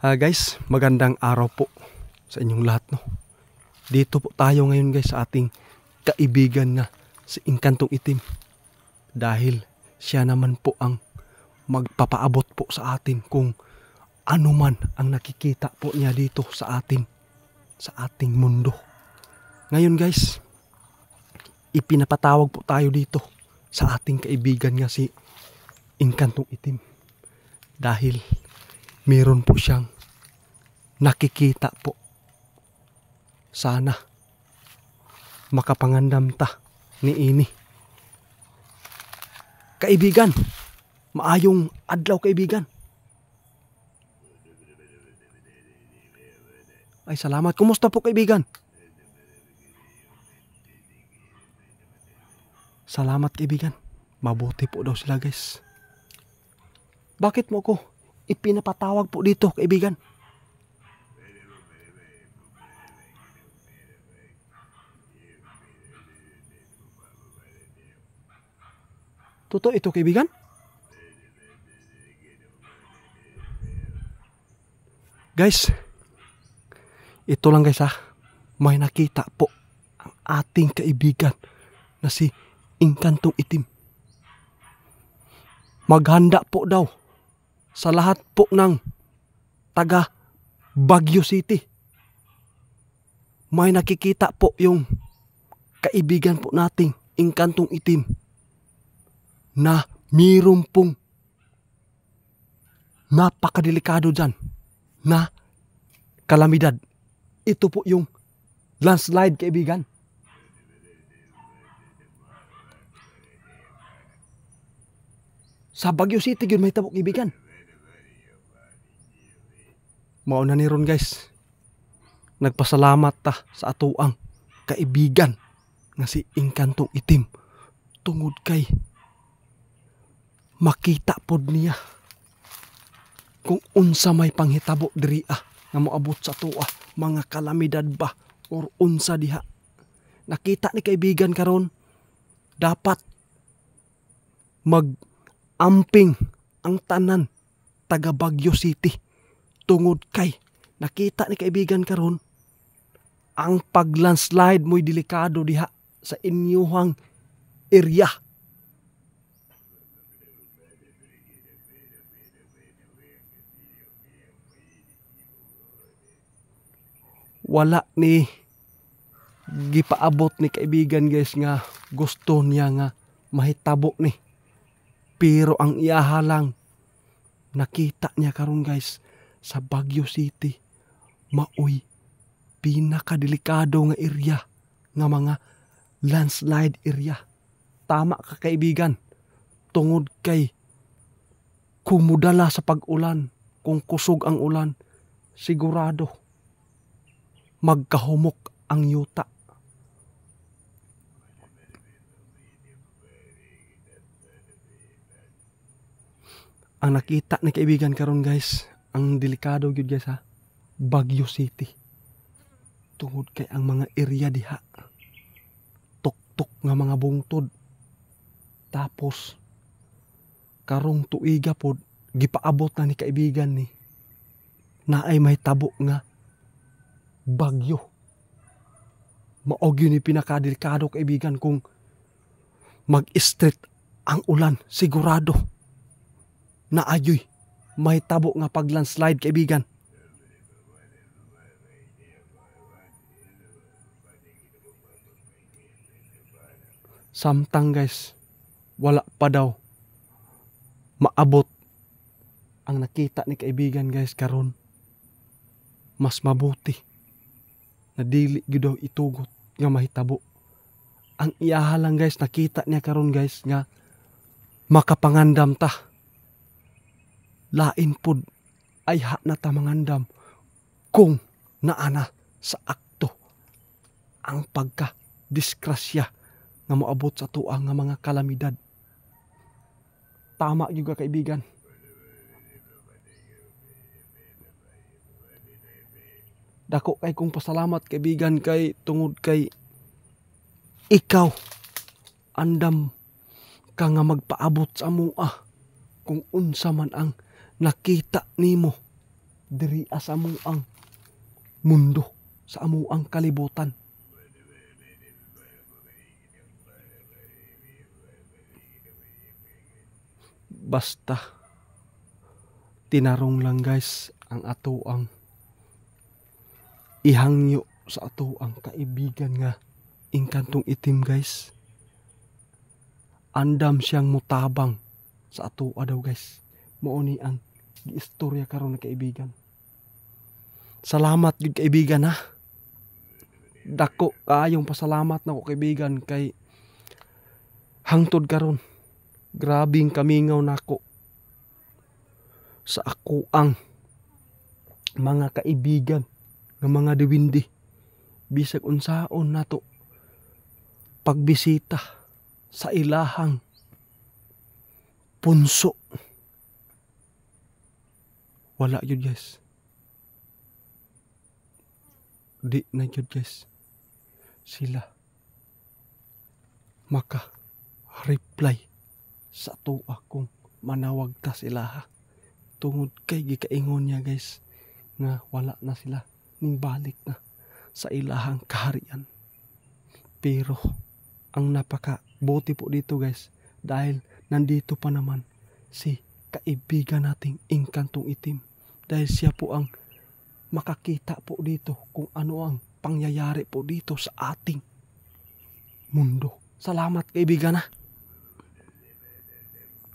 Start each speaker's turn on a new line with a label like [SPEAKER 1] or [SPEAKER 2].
[SPEAKER 1] Guys, magandang araw po sa inyong lahat, no. Dito po tayo ngayon guys sa ating kaibigan na si Inkantong Itim. Dahil siya naman po ang magpapaabot po sa atin kung ano man ang nakikita po niya dito sa atin, sa ating mundo. Ngayon guys, ipinapatawag po tayo dito sa ating kaibigan nga si Inkantong Itim. Dahil meron po siyang nakikita po. Sana makapangandam ta ni ini. Kaibigan, maayong adlaw kaibigan. Ay salamat. Kumusta po kaibigan? Salamat kaibigan. Mabuti po daw sila guys. Bakit mo ko ipinapatawag po dito kaibigan? Totoo ito kaibigan? Guys, ito lang guys ha. May nakita po ang ating kaibigan na si Inkantong Itim. Maghanda po daw sa lahat po ng taga Baguio City. May nakikita po yung kaibigan po nating Inkantong Itim na mayroon pong napakadelikado dyan na kalamidad. Ito po yung landslide kaibigan. Sa Baguio City yun may tabok kaibigan. Mauna ni ron guys. Nagpasalamat ta sa atuang kaibigan nga si Inkantong Itim tungod kay makita pod niya kung unsa may panghitabo diri nga moabot sa tuwa mga kalamidad ba or unsa diha. Nakita ni kaibigan karon dapat mag-amping ang tanan taga Baguio City tungod kay nakita ni kaibigan karon ang paglandslide mo'y delikado diha sa inyuhang area. Wala ni gipaabot ni kaibigan guys nga gusto niya nga mahitabo ni. Pero ang iyaha lang nakita niya karon guys sa Baguio City maoy pinakadelikado nga area nga mga landslide area. Tama ka kaibigan. Tungod kay kumudala sa pag-ulan, kung kusog ang ulan, sigurado magkahumok ang yuta. Ang nakita ni kaibigan karon guys, ang delikado gyud guys ha, Baguio City. Tungod kay ang mga area diha tuktok nga mga bungtod. Tapos karong tuiga pod gipaabot na ni kaibigan ni naay may tabo nga bagyo. Maog yun ni pinakadelikado kaibigan kung mag-street ang ulan. Sigurado na ayoy may tabo nga pag-landslide kaibigan. Samtang guys, wala pa daw maabot ang nakita ni kaibigan guys karon. Mas mabuti na dili gyud daw itugot nga mahitabo. Ang iyaha lang guys nakita niya karon guys nga makapangandam ta. Lain pod ay na ta mangandam kung naana sa akto ang pagka-disgrasya nga moabot sa tuang nga mga kalamidad. Tama gyud ka kaibigan. Dako kay kong pasalamat kaibigan kay tungod kay ikaw andam ka nga magpaabot sa mua kung unsa man ang nakita nimo diri sa amuang mundo, sa amuang kalibutan. Basta tinarong lang guys ang atoang ihangyo sa atoang kaibigan nga Engkantong Itim guys. Andam siyang mutabang sa atoa daw guys. Mao ni ang giistorya karon na kaibigan. Salamat gid kaibigan ha. Dako kaayong pasalamat nako kaibigan kay hangtod karon grabing kamingaw nako sa ako ang mga kaibigan ng mga diwindi. Bisag unsaon nato pagbisita sa ilahang punso. Wala yun guys. Di na yun guys. Sila maka-reply sa to akong manawag ta sila ha. Tungod kay gikaingon niya guys nga wala na sila ning balik na sa ilahang kaharian. Pero ang napaka-buti po dito guys dahil nandito pa naman si kaibigan nating Engkantong Itim. Dahil siya po ang makakita po dito kung ano ang pangyayari po dito sa ating mundo. Salamat kaibigan ha.